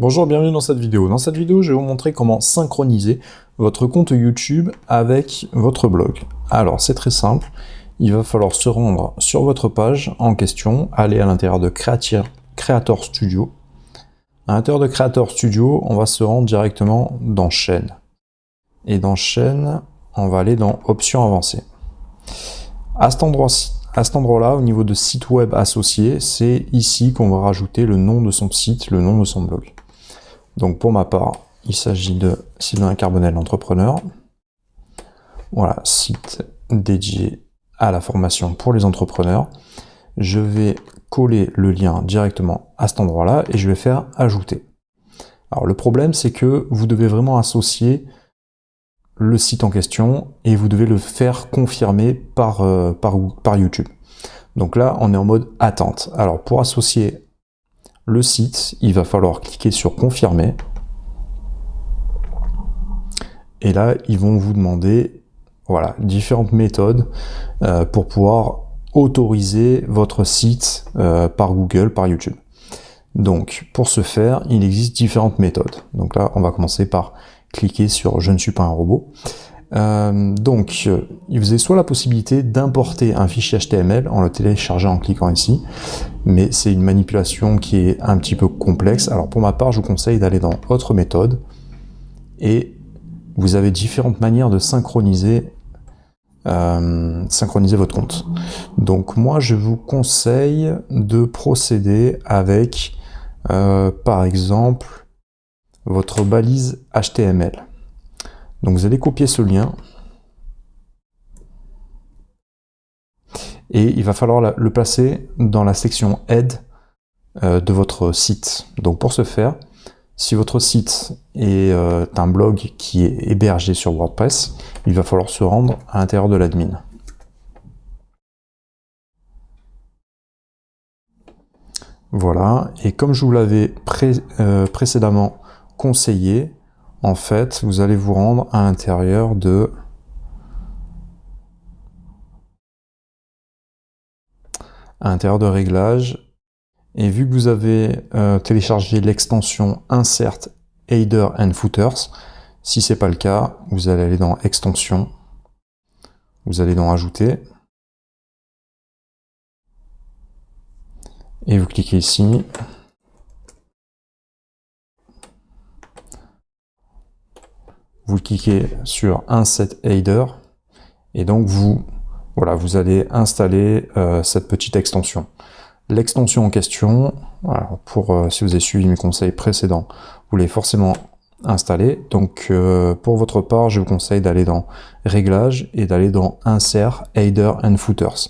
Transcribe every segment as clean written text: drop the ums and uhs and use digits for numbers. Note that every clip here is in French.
Bonjour, bienvenue dans cette vidéo. Dans cette vidéo, je vais vous montrer comment synchroniser votre compte YouTube avec votre blog. Alors, c'est très simple. Il va falloir se rendre sur votre page en question, aller à l'intérieur de Creator Studio. À l'intérieur de Creator Studio, on va se rendre directement dans Chaîne. Et dans Chaîne, on va aller dans Options avancées. À cet endroit-là, au niveau de site web associé, c'est ici qu'on va rajouter le nom de son site, le nom de son blog. Donc pour ma part, il s'agit de Sylvain Carbonel Entrepreneur. Voilà, site dédié à la formation pour les entrepreneurs. Je vais coller le lien directement à cet endroit-là et je vais faire ajouter. Alors le problème, c'est que vous devez vraiment associer le site en question et vous devez le faire confirmer par YouTube. Donc là, on est en mode attente. Alors pour associer le site, il va falloir cliquer sur confirmer. Et là, ils vont vous demander voilà, différentes méthodes pour pouvoir autoriser votre site par Google, par YouTube. Donc, pour ce faire, il existe différentes méthodes. Donc là, on va commencer par cliquer sur « Je ne suis pas un robot ». Donc, vous avez soit la possibilité d'importer un fichier HTML en le téléchargeant en cliquant ici, mais c'est une manipulation qui est un petit peu complexe. Alors pour ma part, je vous conseille d'aller dans « Autre méthode » et vous avez différentes manières de synchroniser votre compte. Donc moi, je vous conseille de procéder avec, par exemple, votre balise HTML. Donc vous allez copier ce lien et il va falloir le placer dans la section Aide de votre site. Donc pour ce faire, si votre site est un blog qui est hébergé sur WordPress, il va falloir se rendre à l'intérieur de l'admin. Voilà, et comme je vous l'avais précédemment conseillé, en fait, vous allez vous rendre à l'intérieur de réglages. Et vu que vous avez téléchargé l'extension Insert Header and Footers, si ce n'est pas le cas, vous allez aller dans Extensions, vous allez dans Ajouter, et vous cliquez ici. Vous cliquez sur Insert Header, et donc vous allez installer cette petite extension. L'extension en question, alors si vous avez suivi mes conseils précédents, vous l'avez forcément installé. Donc pour votre part, je vous conseille d'aller dans Réglages et d'aller dans Insert Header and Footers.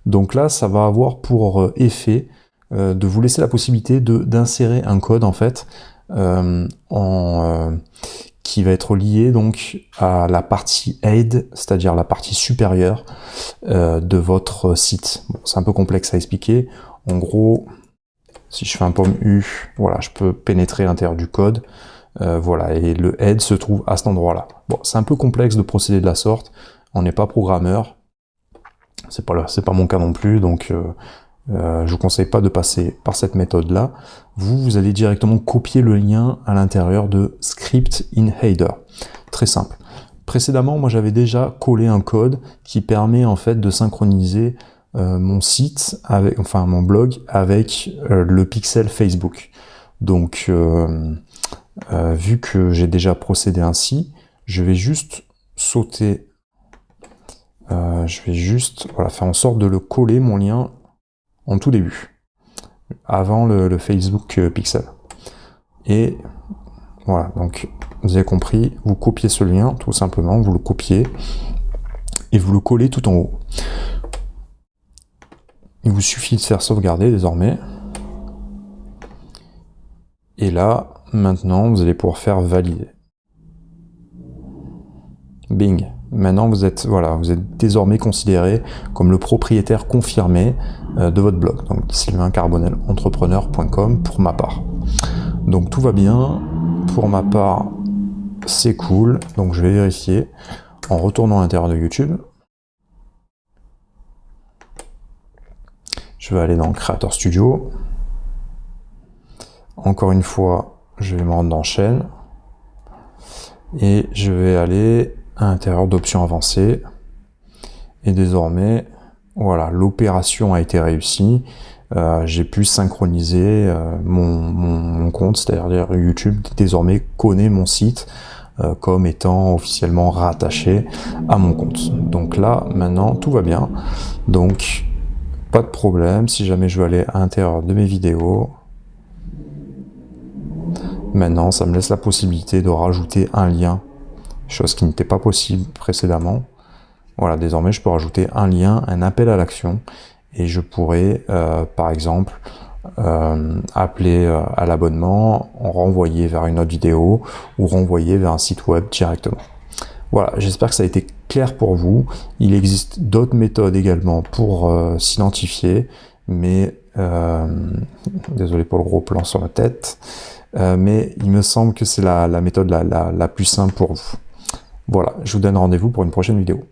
Donc là, ça va avoir pour effet de vous laisser la possibilité d'insérer un code en fait qui va être lié donc à la partie aide, c'est-à-dire la partie supérieure de votre site. Bon, c'est un peu complexe à expliquer. En gros, si je fais un pomme U, voilà, je peux pénétrer à l'intérieur du code. Voilà, et le head se trouve à cet endroit-là. Bon, c'est un peu complexe de procéder de la sorte. On n'est pas programmeur. C'est pas mon cas non plus, donc je vous conseille pas de passer par cette méthode-là. Vous allez directement copier le lien à l'intérieur de Script in Header. Très simple. Précédemment, moi j'avais déjà collé un code qui permet en fait de synchroniser mon site, mon blog avec le pixel Facebook. Donc, vu que j'ai déjà procédé ainsi, je vais juste sauter, faire en sorte de le coller mon lien en tout début, avant le Facebook Pixel. Et voilà, donc vous avez compris, vous copiez ce lien, tout simplement, vous le copiez et vous le collez tout en haut. Il vous suffit de faire sauvegarder désormais. Et là, maintenant, vous allez pouvoir faire valider. Bing. Maintenant, vous êtes désormais considéré comme le propriétaire confirmé de votre blog. Donc, sylvaincarbonel-entrepreneur.com pour ma part. Donc, tout va bien. Pour ma part, c'est cool. Donc, je vais vérifier en retournant à l'intérieur de YouTube. Je vais aller dans Creator Studio. Encore une fois, je vais me rendre dans chaîne et je vais aller à l'intérieur d'options avancées. Et désormais, voilà, l'opération a été réussie. J'ai pu synchroniser mon compte, c'est-à-dire YouTube désormais connaît mon site comme étant officiellement rattaché à mon compte. Donc là, maintenant, tout va bien. Donc, pas de problème. Si jamais je veux aller à l'intérieur de mes vidéos, maintenant, ça me laisse la possibilité de rajouter un lien, chose qui n'était pas possible précédemment. Voilà, désormais, je peux rajouter un lien, un appel à l'action, et je pourrais, par exemple, appeler à l'abonnement, renvoyer vers une autre vidéo, ou renvoyer vers un site web directement. Voilà, j'espère que ça a été clair pour vous. Il existe d'autres méthodes également pour s'identifier, mais désolé pour le gros plan sur la tête, mais il me semble que c'est la méthode la plus simple pour vous. Voilà, je vous donne rendez-vous pour une prochaine vidéo.